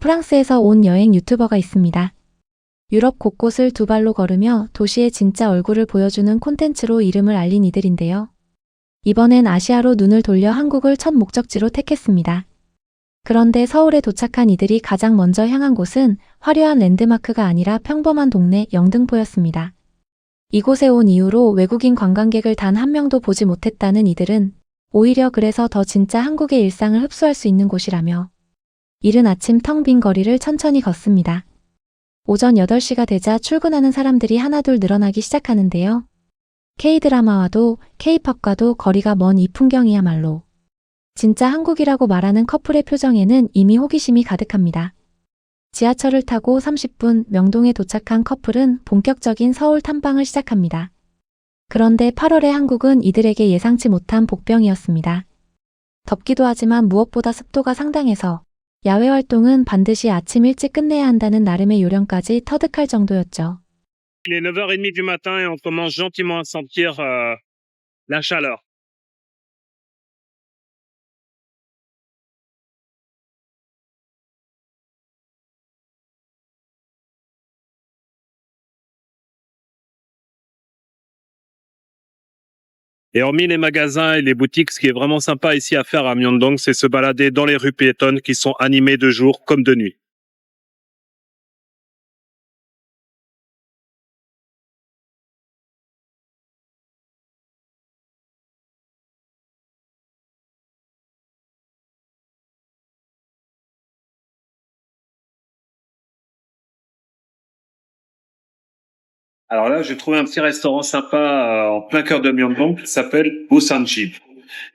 프랑스에서 온 여행 유튜버가 있습니다. 유럽 곳곳을 두 발로 걸으며 도시의 진짜 얼굴을 보여주는 콘텐츠로 이름을 알린 이들인데요. 이번엔 아시아로 눈을 돌려 한국을 첫 목적지로 택했습니다. 그런데 서울에 도착한 이들이 가장 먼저 향한 곳은 화려한 랜드마크가 아니라 평범한 동네 영등포였습니다. 이곳에 온 이후로 외국인 관광객을 단 한 명도 보지 못했다는 이들은 오히려 그래서 더 진짜 한국의 일상을 흡수할 수 있는 곳이라며 이른 아침 텅 빈 거리를 천천히 걷습니다. 오전 8시가 되자 출근하는 사람들이 하나둘 늘어나기 시작하는데요. K-드라마와도 K-팝과도 거리가 먼 이 풍경이야말로 진짜 한국이라고 말하는 커플의 표정에는 이미 호기심이 가득합니다. 지하철을 타고 30분 명동에 도착한 커플은 본격적인 서울 탐방을 시작합니다. 그런데 8월의 한국은 이들에게 예상치 못한 복병이었습니다. 덥기도 하지만 무엇보다 습도가 상당해서 야외 활동은 반드시 아침 일찍 끝내야 한다는 나름의 요령까지 터득할 정도였죠. Il est 9h30 du matin et on commence gentiment à sentir la chaleur. Et hormis les magasins et les boutiques, ce qui est vraiment sympa ici à faire à Myeongdong, c'est se balader dans les rues piétonnes qui sont animées de jour comme de nuit. Alors là, j'ai trouvé un petit restaurant sympa en plein cœur de Myeongdong qui s'appelle Busanjip.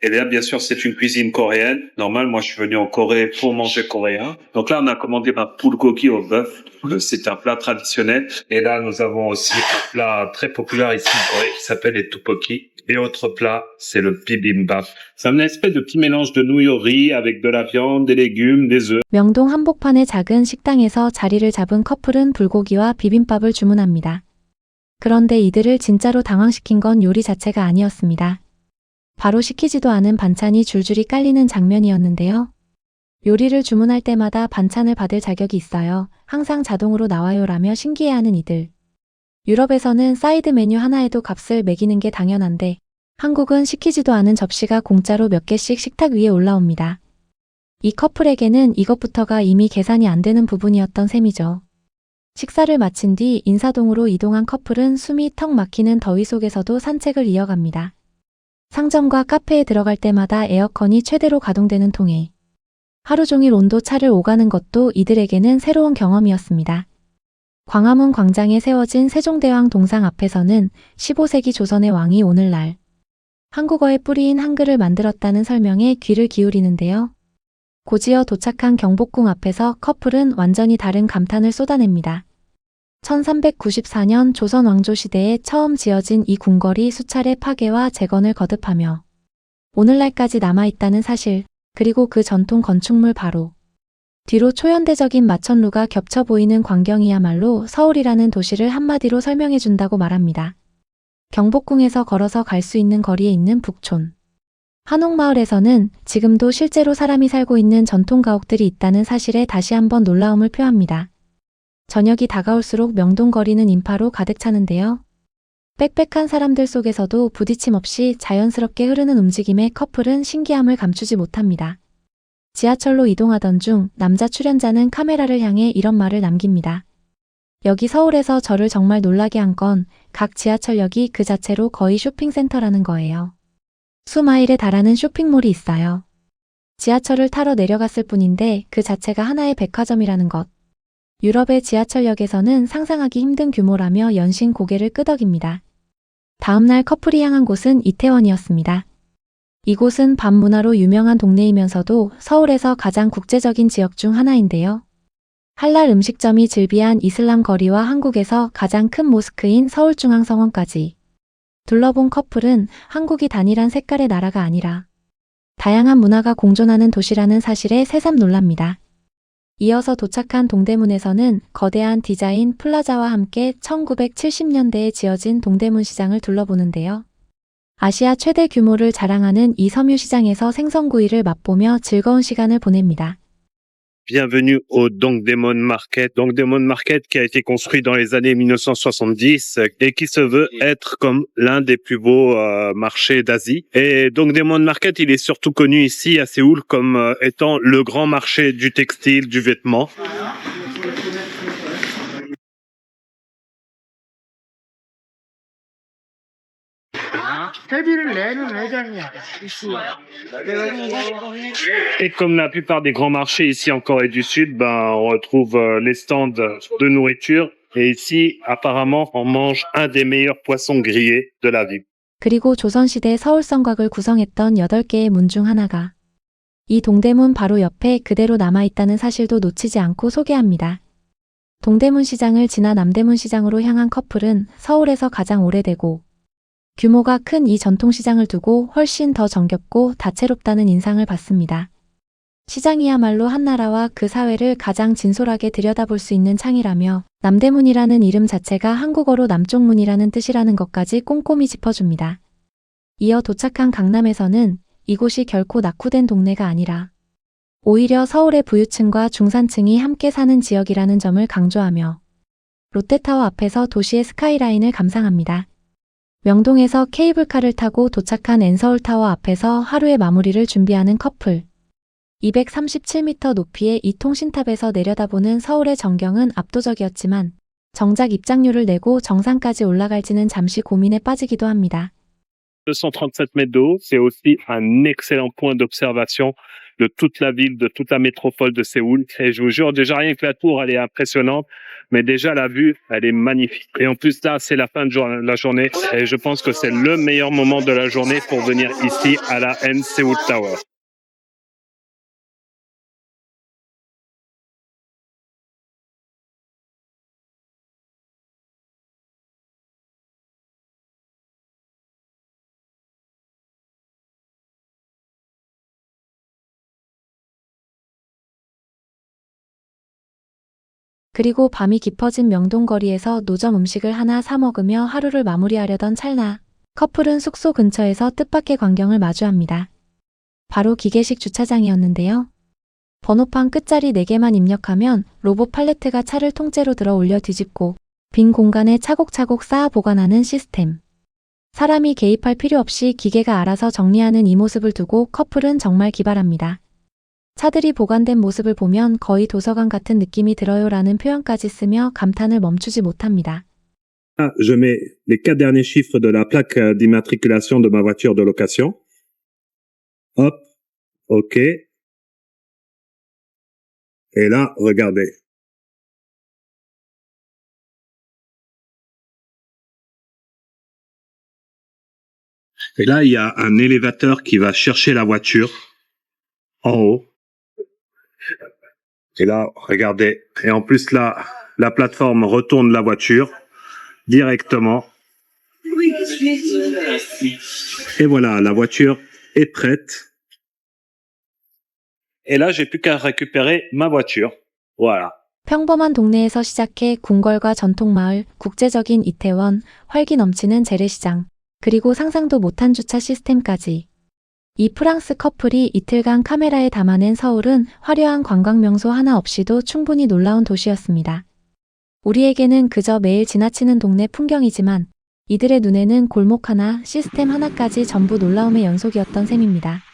Et là, bien sûr, c'est une cuisine coréenne. Normal, moi, je suis venu en Corée pour manger coréen. Donc là, on a commandé ma bulgogi au bœuf. C'est un plat traditionnel. Et là, nous avons aussi un plat très populaire ici en Corée qui s'appelle les tteokbokki. Et autre plat, c'est le bibimbap. C'est une espèce de petit mélange de nouilles au riz avec de la viande, des légumes, des œufs. 명동 한복판의 작은 식당에서 자리를 잡은 커플은 불고기와 비빔밥을 주문합니다. 그런데 이들을 진짜로 당황시킨 건 요리 자체가 아니었습니다. 바로 시키지도 않은 반찬이 줄줄이 깔리는 장면이었는데요. 요리를 주문할 때마다 반찬을 받을 자격이 있어요. 항상 자동으로 나와요라며 신기해하는 이들. 유럽에서는 사이드 메뉴 하나에도 값을 매기는 게 당연한데 한국은 시키지도 않은 접시가 공짜로 몇 개씩 식탁 위에 올라옵니다. 이 커플에게는 이것부터가 이미 계산이 안 되는 부분이었던 셈이죠. 식사를 마친 뒤 인사동으로 이동한 커플은 숨이 턱 막히는 더위 속에서도 산책을 이어갑니다. 상점과 카페에 들어갈 때마다 에어컨이 최대로 가동되는 통에 하루 종일 온도 차를 오가는 것도 이들에게는 새로운 경험이었습니다. 광화문 광장에 세워진 세종대왕 동상 앞에서는 15세기 조선의 왕이 오늘날 한국어의 뿌리인 한글을 만들었다는 설명에 귀를 기울이는데요. 곧이어 도착한 경복궁 앞에서 커플은 완전히 다른 감탄을 쏟아냅니다. 1394년 조선 왕조 시대에 처음 지어진 이 궁궐이 수차례 파괴와 재건을 거듭하며 오늘날까지 남아있다는 사실, 그리고 그 전통 건축물 바로 뒤로 초현대적인 마천루가 겹쳐 보이는 광경이야말로 서울이라는 도시를 한마디로 설명해준다고 말합니다. 경복궁에서 걸어서 갈 수 있는 거리에 있는 북촌 한옥마을에서는 지금도 실제로 사람이 살고 있는 전통 가옥들이 있다는 사실에 다시 한번 놀라움을 표합니다. 저녁이 다가올수록 명동 거리는 인파로 가득 차는데요. 빽빽한 사람들 속에서도 부딪힘 없이 자연스럽게 흐르는 움직임에 커플은 신기함을 감추지 못합니다. 지하철로 이동하던 중 남자 출연자는 카메라를 향해 이런 말을 남깁니다. 여기 서울에서 저를 정말 놀라게 한 건 각 지하철역이 그 자체로 거의 쇼핑센터라는 거예요. 수마일에 달하는 쇼핑몰이 있어요. 지하철을 타러 내려갔을 뿐인데 그 자체가 하나의 백화점이라는 것. 유럽의 지하철역에서는 상상하기 힘든 규모라며 연신 고개를 끄덕입니다. 다음날 커플이 향한 곳은 이태원이었습니다. 이곳은 밤 문화로 유명한 동네이면서도 서울에서 가장 국제적인 지역 중 하나인데요. 할랄 음식점이 즐비한 이슬람 거리와 한국에서 가장 큰 모스크인 서울중앙성원까지 둘러본 커플은 한국이 단일한 색깔의 나라가 아니라 다양한 문화가 공존하는 도시라는 사실에 새삼 놀랍니다. 이어서 도착한 동대문에서는 거대한 디자인 플라자와 함께 1970년대에 지어진 동대문 시장을 둘러보는데요. 아시아 최대 규모를 자랑하는 이 섬유시장에서 생선구이를 맛보며 즐거운 시간을 보냅니다. Bienvenue au Dongdaemun Market. Dongdaemun Market qui a été construit dans les années 1970 et qui se veut être comme l'un des plus beaux marchés d'Asie. Et Dongdaemun Market, il est surtout connu ici à Séoul comme étant le grand marché du textile, du vêtement. Et comme la plupart des grands marchés ici en Corée du Sud, on retrouve les stands de nourriture. Et ici, apparemment, on mange un des meilleurs poissons grillés de la ville. 그리고 조선시대 서울성곽을 구성했던 8개의 문 중 하나가 이 동대문 바로 옆에 그대로 남아있다는 사실도 놓치지 않고 소개합니다. 동대문 시장을 지나 남대문 시장으로 향한 커플은 서울에서 가장 오래되고 규모가 큰 이 전통시장을 두고 훨씬 더 정겹고 다채롭다는 인상을 받습니다. 시장이야말로 한나라와 그 사회를 가장 진솔하게 들여다볼 수 있는 창이라며 남대문이라는 이름 자체가 한국어로 남쪽문이라는 뜻이라는 것까지 꼼꼼히 짚어줍니다. 이어 도착한 강남에서는 이곳이 결코 낙후된 동네가 아니라 오히려 서울의 부유층과 중산층이 함께 사는 지역이라는 점을 강조하며 롯데타워 앞에서 도시의 스카이라인을 감상합니다. 명동에서 케이블카를 타고 도착한 N서울타워 앞에서 하루의 마무리를 준비하는 커플. 237m 높이의 이 통신탑에서 내려다보는 서울의 전경은 압도적이었지만 정작 입장료를 내고 정상까지 올라갈지는 잠시 고민에 빠지기도 합니다. 237 mètres d'eau, c'est aussi un excellent point d'observation de toute la ville, de toute la métropole de Séoul. Et je vous jure, déjà rien que la tour, elle est impressionnante, mais déjà la vue, elle est magnifique. Et en plus là, c'est la fin de la journée, et je pense que c'est le meilleur moment de la journée pour venir ici à la N Seoul Tower. 그리고 밤이 깊어진 명동거리에서 노점 음식을 하나 사 먹으며 하루를 마무리하려던 찰나 커플은 숙소 근처에서 뜻밖의 광경을 마주합니다. 바로 기계식 주차장이었는데요. 번호판 끝자리 4개만 입력하면 로봇 팔레트가 차를 통째로 들어 올려 뒤집고 빈 공간에 차곡차곡 쌓아 보관하는 시스템. 사람이 개입할 필요 없이 기계가 알아서 정리하는 이 모습을 두고 커플은 정말 기발합니다. 차들이 보관된 모습을 보면 거의 도서관 같은 느낌이 들어요라는 표현까지 쓰며 감탄을 멈추지 못합니다. Je mets les 4 derniers chiffres de la plaque d'immatriculation de ma voiture de location. Hop, OK. Et là, regardez. Et là, il y a un élévateur qui va chercher la voiture en haut. Et là, regardez. Et en plus, là, la plateforme retourne la voiture directement. Et voilà, la voiture est prête. Et là, j'ai plus qu'à récupérer ma voiture. Voilà. 평범한 동네에서 시작해 궁궐과 전통마을, 국제적인 이태원, 활기 넘치는 재래시장, 그리고 상상도 못한 주차 시스템까지. 이 프랑스 커플이 이틀간 카메라에 담아낸 서울은 화려한 관광명소 하나 없이도 충분히 놀라운 도시였습니다. 우리에게는 그저 매일 지나치는 동네 풍경이지만 이들의 눈에는 골목 하나, 시스템 하나까지 전부 놀라움의 연속이었던 셈입니다.